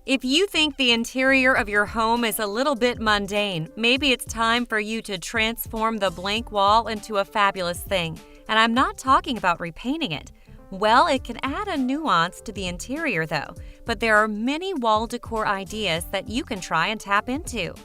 If you think the interior of your home is a little bit mundane, maybe it's time for you to transform the blank wall into a fabulous thing. And I'm not talking about repainting it. Well, it can add a nuance to the interior though, but there are many wall decor ideas that you can try and tap into.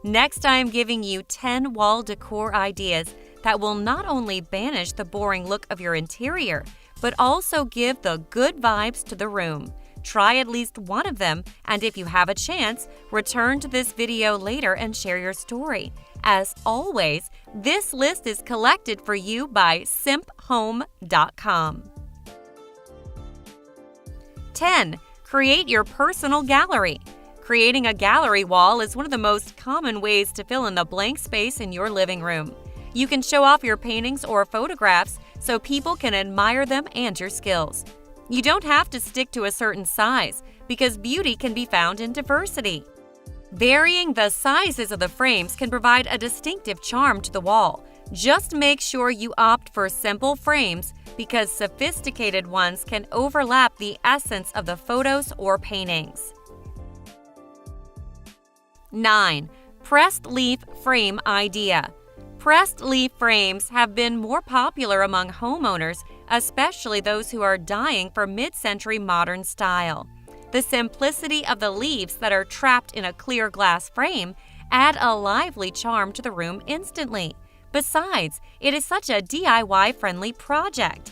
Next, I'm giving you 10 wall decor ideas that will not only banish the boring look of your interior, but also give the good vibes to the room. Try at least one of them, and if you have a chance, return to this video later and share your story. As always, this list is collected for you by simphome.com. 10. Create your personal gallery. Creating a gallery wall is one of the most common ways to fill in the blank space in your living room. You can show off your paintings or photographs so people can admire them and your skills. You don't have to stick to a certain size because beauty can be found in diversity. Varying the sizes of the frames can provide a distinctive charm to the wall. Just make sure you opt for simple frames because sophisticated ones can overlap the essence of the photos or paintings. 9. Pressed leaf frame idea. Pressed leaf frames have been more popular among homeowners, especially those who are dying for mid-century modern style. The simplicity of the leaves that are trapped in a clear glass frame add a lively charm to the room instantly. Besides, it is such a DIY-friendly project.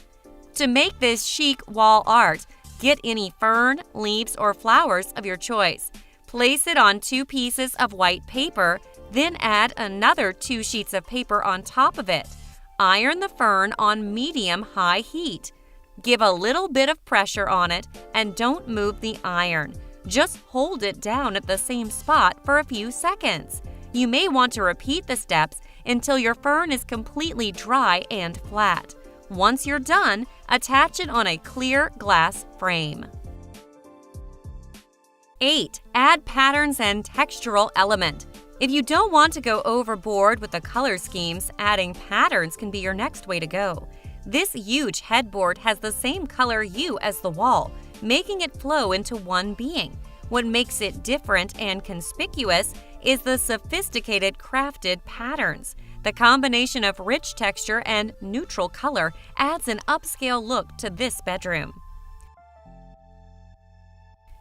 To make this chic wall art, get any fern, leaves, or flowers of your choice. Place it on 2 pieces of white paper, then add another 2 sheets of paper on top of it. Iron the fern on medium-high heat. Give a little bit of pressure on it and don't move the iron. Just hold it down at the same spot for a few seconds. You may want to repeat the steps until your fern is completely dry and flat. Once you're done, attach it on a clear glass frame. 8. Add patterns and textural element. If you don't want to go overboard with the color schemes, adding patterns can be your next way to go. This huge headboard has the same color hue as the wall, making it flow into one being. What makes it different and conspicuous is the sophisticated crafted patterns. The combination of rich texture and neutral color adds an upscale look to this bedroom.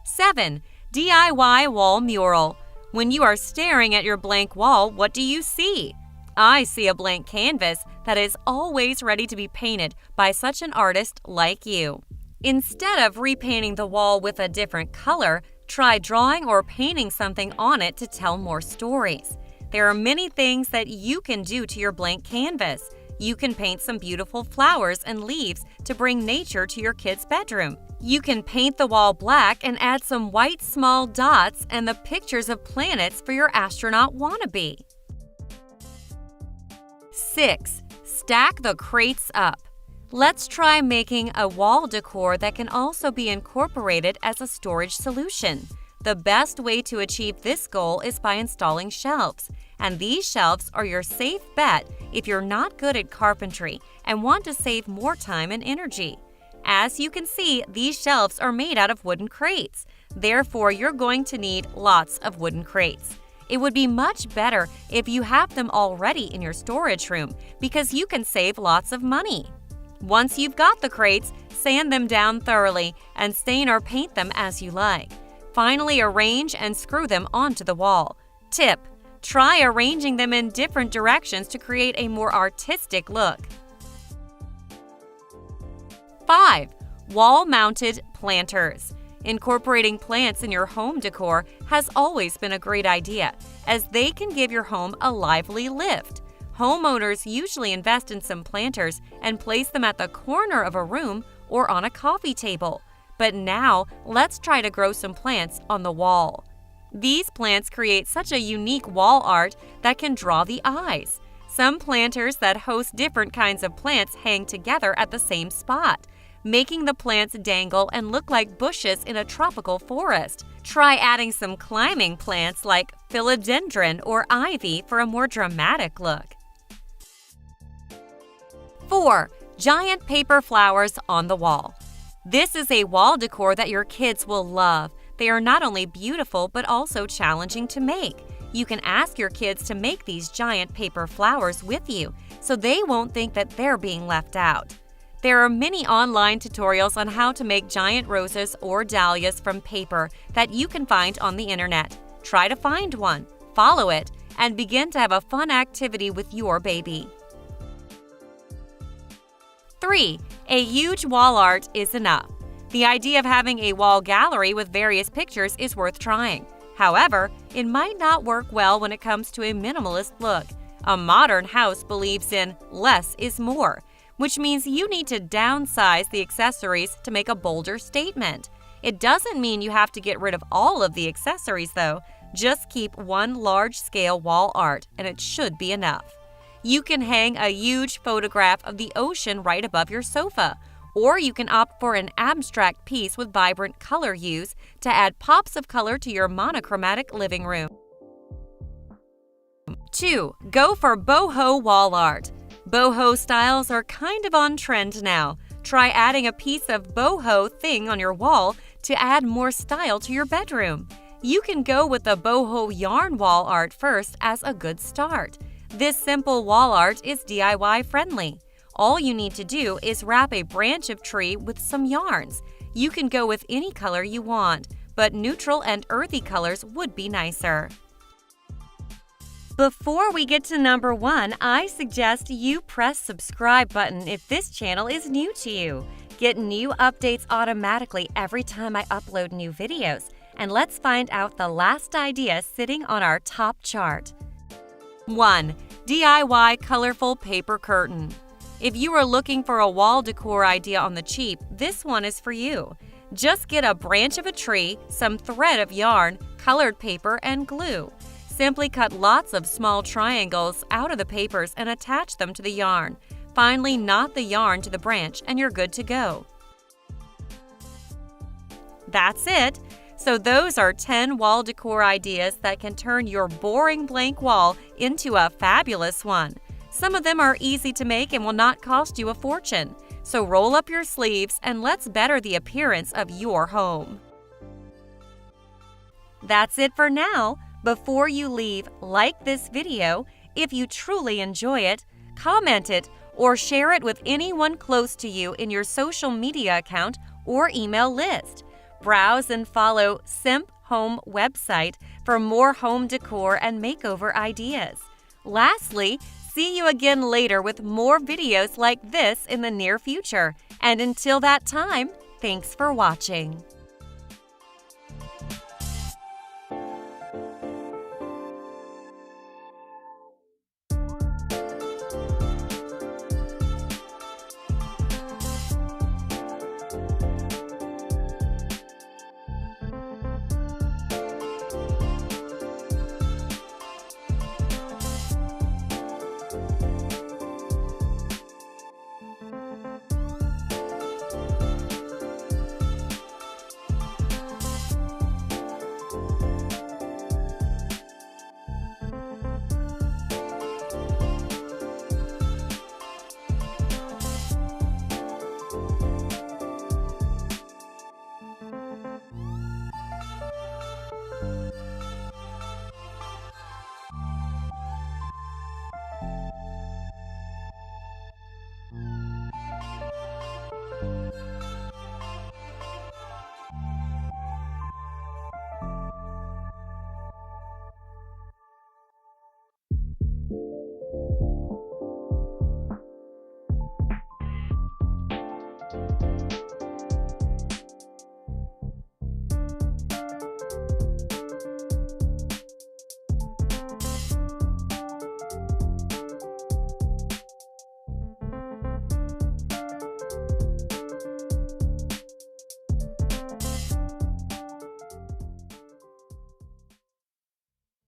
7. DIY wall mural. When you are staring at your blank wall, what do you see? I see a blank canvas that is always ready to be painted by such an artist like you. Instead of repainting the wall with a different color, try drawing or painting something on it to tell more stories. There are many things that you can do to your blank canvas. You can paint some beautiful flowers and leaves to bring nature to your kid's bedroom. You can paint the wall black and add some white small dots and the pictures of planets for your astronaut wannabe. 6. Stack the crates up. Let's try making a wall decor that can also be incorporated as a storage solution. The best way to achieve this goal is by installing shelves, and these shelves are your safe bet if you're not good at carpentry and want to save more time and energy. As you can see, these shelves are made out of wooden crates. Therefore, you're going to need lots of wooden crates. It would be much better if you have them already in your storage room because you can save lots of money. Once you've got the crates, sand them down thoroughly and stain or paint them as you like. Finally, arrange and screw them onto the wall. Tip: try arranging them in different directions to create a more artistic look. 5. Wall-mounted planters. Incorporating plants in your home decor has always been a great idea, as they can give your home a lively lift. Homeowners usually invest in some planters and place them at the corner of a room or on a coffee table. But now, let's try to grow some plants on the wall. These plants create such a unique wall art that can draw the eyes. Some planters that host different kinds of plants hang together at the same spot, making the plants dangle and look like bushes in a tropical forest. Try adding some climbing plants like philodendron or ivy for a more dramatic look. 4. Giant paper flowers on the wall. This is a wall decor that your kids will love. They are not only beautiful but also challenging to make. You can ask your kids to make these giant paper flowers with you, so they won't think that they're being left out. There are many online tutorials on how to make giant roses or dahlias from paper that you can find on the internet. Try to find one, follow it, and begin to have a fun activity with your baby. 3. A huge wall art is enough. The idea of having a wall gallery with various pictures is worth trying. However, it might not work well when it comes to a minimalist look. A modern house believes in less is more, which means you need to downsize the accessories to make a bolder statement. It doesn't mean you have to get rid of all of the accessories, though. Just keep one large-scale wall art, and it should be enough. You can hang a huge photograph of the ocean right above your sofa, or you can opt for an abstract piece with vibrant color hues to add pops of color to your monochromatic living room. 2. Go for boho wall art. Boho styles are kind of on trend now. Try adding a piece of boho thing on your wall to add more style to your bedroom. You can go with the boho yarn wall art first as a good start. This simple wall art is DIY friendly. All you need to do is wrap a branch of tree with some yarns. You can go with any color you want, but neutral and earthy colors would be nicer. Before we get to number 1, I suggest you press subscribe button if this channel is new to you. Get new updates automatically every time I upload new videos. And let's find out the last idea sitting on our top chart. 1. DIY colorful paper curtain. If you are looking for a wall decor idea on the cheap, this one is for you. Just get a branch of a tree, some thread of yarn, colored paper, and glue. Simply cut lots of small triangles out of the papers and attach them to the yarn. Finally, knot the yarn to the branch and you're good to go. That's it! So those are 10 wall decor ideas that can turn your boring blank wall into a fabulous one. Some of them are easy to make and will not cost you a fortune. So roll up your sleeves and let's better the appearance of your home. That's it for now. Before you leave, like this video if you truly enjoy it, comment it, or share it with anyone close to you in your social media account or email list. Browse and follow Simp Home website for more home decor and makeover ideas. Lastly, see you again later with more videos like this in the near future. And until that time, thanks for watching.